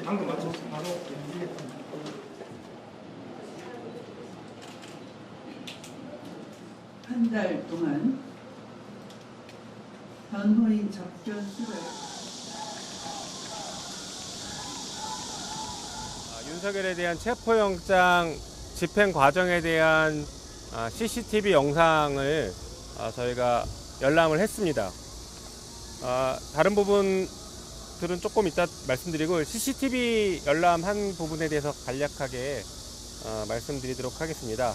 방금 맞췄어. 바로 한 달 동안 변호인 접견 수를 윤석열에 대한 체포영장 집행 과정에 대한 CCTV 영상을 저희가 열람을 했습니다. 다른 부분들은 조금 이따 말씀드리고 CCTV 열람한 부분에 대해서 간략하게 말씀드리도록 하겠습니다.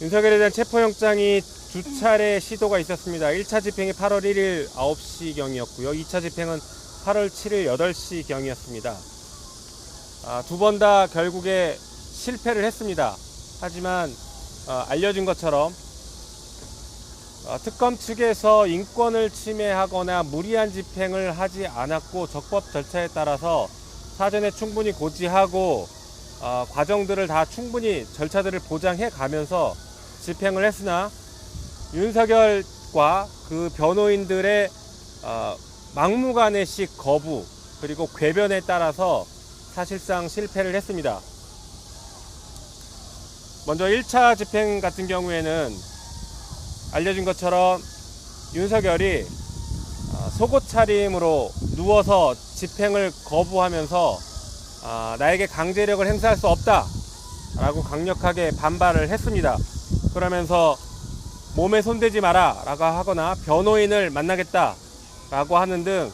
윤석열에 대한 체포영장이 두 차례 시도가 있었습니다. 1차 집행이 8월 1일 9시경이었고요. 2차 집행은 8월 7일 8시경이었습니다. 두 번 다 결국에 실패를 했습니다. 하지만 알려진 것처럼 특검 측에서 인권을 침해하거나 무리한 집행을 하지 않았고 적법 절차에 따라서 사전에 충분히 고지하고 과정들을 다 충분히 절차들을 보장해 가면서 집행을 했으나 윤석열과 그 변호인들의 막무가내식 거부 그리고 궤변에 따라서 사실상 실패를 했습니다. 먼저 1차 집행 같은 경우에는 알려진 것처럼 윤석열이 속옷 차림으로 누워서 집행을 거부하면서 나에게 강제력을 행사할 수 없다 라고 강력하게 반발을 했습니다. 그러면서 몸에 손대지 마라 라고 하거나 변호인을 만나겠다 라고 하는 등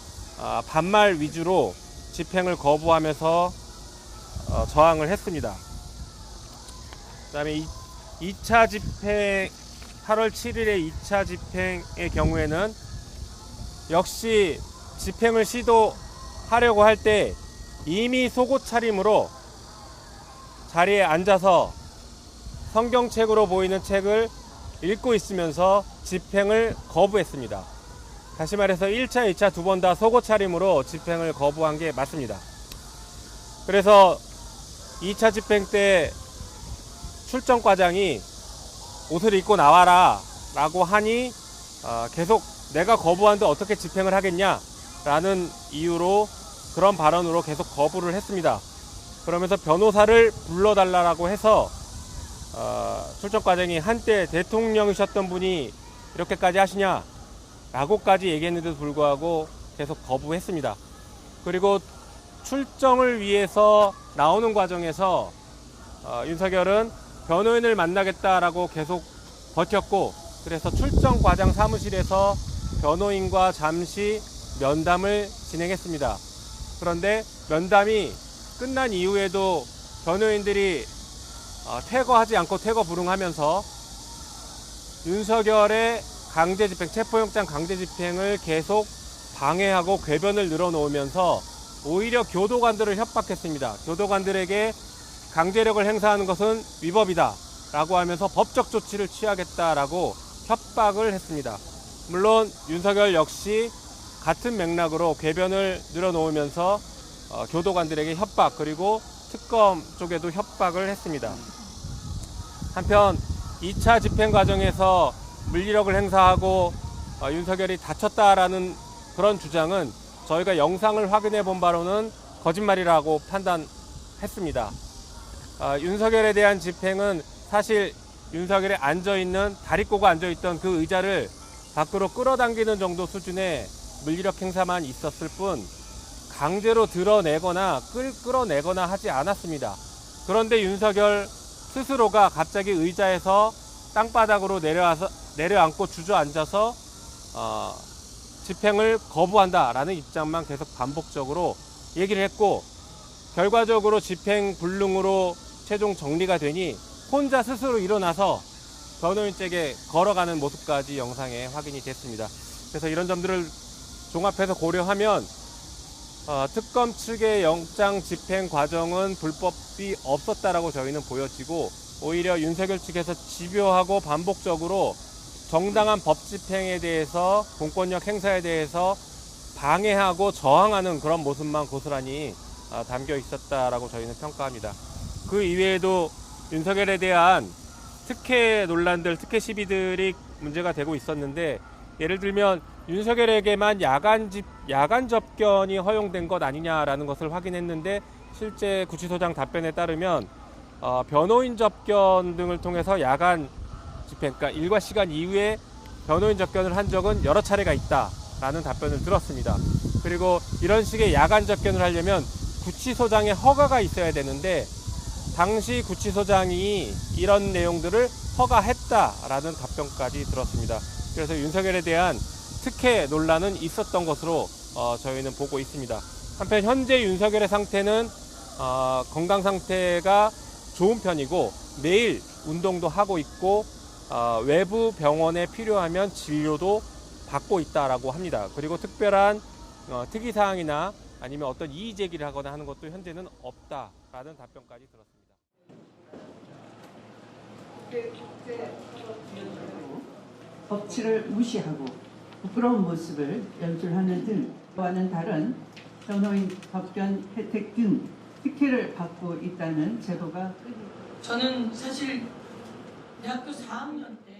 반말 위주로 집행을 거부하면서 저항을 했습니다. 그 다음에 2차 집행 8월 7일의 2차 집행의 경우에는 역시 집행을 시도하려고 할 때 이미 속옷 차림으로 자리에 앉아서 성경책으로 보이는 책을 읽고 있으면서 집행을 거부했습니다. 다시 말해서 1차, 2차 두 번 다 속옷 차림으로 집행을 거부한 게 맞습니다. 그래서 2차 집행 때 출정과장이 옷을 입고 나와라 라고 하니 계속 내가 거부하는데 어떻게 집행을 하겠냐 라는 이유로 그런 발언으로 계속 거부를 했습니다. 그러면서 변호사를 불러달라고 해서 출정과장이 한때 대통령이셨던 분이 이렇게까지 하시냐 라고까지 얘기했는데도 불구하고 계속 거부했습니다. 그리고 출정을 위해서 나오는 과정에서 윤석열은 변호인을 만나겠다라고 계속 버텼고 그래서 출정과장 사무실에서 변호인과 잠시 면담을 진행했습니다. 그런데 면담이 끝난 이후에도 변호인들이 퇴거하지 않고 퇴거 불응하면서 윤석열의 강제집행, 체포영장 강제집행을 계속 방해하고 궤변을 늘어놓으면서 오히려 교도관들을 협박했습니다. 교도관들에게 강제력을 행사하는 것은 위법이다 라고 하면서 법적 조치를 취하겠다라고 협박을 했습니다. 물론 윤석열 역시 같은 맥락으로 궤변을 늘어놓으면서 교도관들에게 협박 그리고 특검 쪽에도 협박을 했습니다. 한편 2차 집행 과정에서 물리력을 행사하고 윤석열이 다쳤다라는 그런 주장은 저희가 영상을 확인해 본 바로는 거짓말이라고 판단했습니다. 윤석열에 대한 집행은 사실 윤석열이 앉아있는 다리꼬가 앉아있던 그 의자를 밖으로 끌어당기는 정도 수준의 물리력 행사만 있었을 뿐 강제로 드러내거나 끌어내거나 하지 않았습니다. 그런데 윤석열 스스로가 갑자기 의자에서 땅바닥으로 내려앉고 주저앉아서 집행을 거부한다라는 입장만 계속 반복적으로 얘기를 했고 결과적으로 집행 불능으로 최종 정리가 되니 혼자 스스로 일어나서 변호인 쪽에 걸어가는 모습까지 영상에 확인이 됐습니다. 그래서 이런 점들을 종합해서 고려하면 특검 측의 영장 집행 과정은 불법이 없었다라고 저희는 보여지고 오히려 윤석열 측에서 집요하고 반복적으로 정당한 법 집행에 대해서 공권력 행사에 대해서 방해하고 저항하는 그런 모습만 고스란히 담겨 있었다라고 저희는 평가합니다. 그 이외에도 윤석열에 대한 특혜 논란들, 특혜 시비들이 문제가 되고 있었는데 예를 들면 윤석열에게만 야간 접견이 허용된 것 아니냐라는 것을 확인했는데 실제 구치소장 답변에 따르면 변호인 접견 등을 통해서 야간 집행, 그러니까 일과 시간 이후에 변호인 접견을 한 적은 여러 차례가 있다라는 답변을 들었습니다. 그리고 이런 식의 야간 접견을 하려면 구치소장의 허가가 있어야 되는데 당시 구치소장이 이런 내용들을 허가했다라는 답변까지 들었습니다. 그래서 윤석열에 대한 특혜 논란은 있었던 것으로 저희는 보고 있습니다. 한편 현재 윤석열의 상태는 건강 상태가 좋은 편이고 매일 운동도 하고 있고 외부 병원에 필요하면 진료도 받고 있다라고 합니다. 그리고 특별한 특이사항이나 아니면 어떤 이의 제기를 하거나 하는 것도 현재는 없다라는 답변까지 들었습니다. 법치를 무시하고 부끄러운 모습을 연출하는 등 와는 다른 변호인 접견 혜택 등 특혜를 받고 있다는 제보가 저는 사실 대학교 4학년 때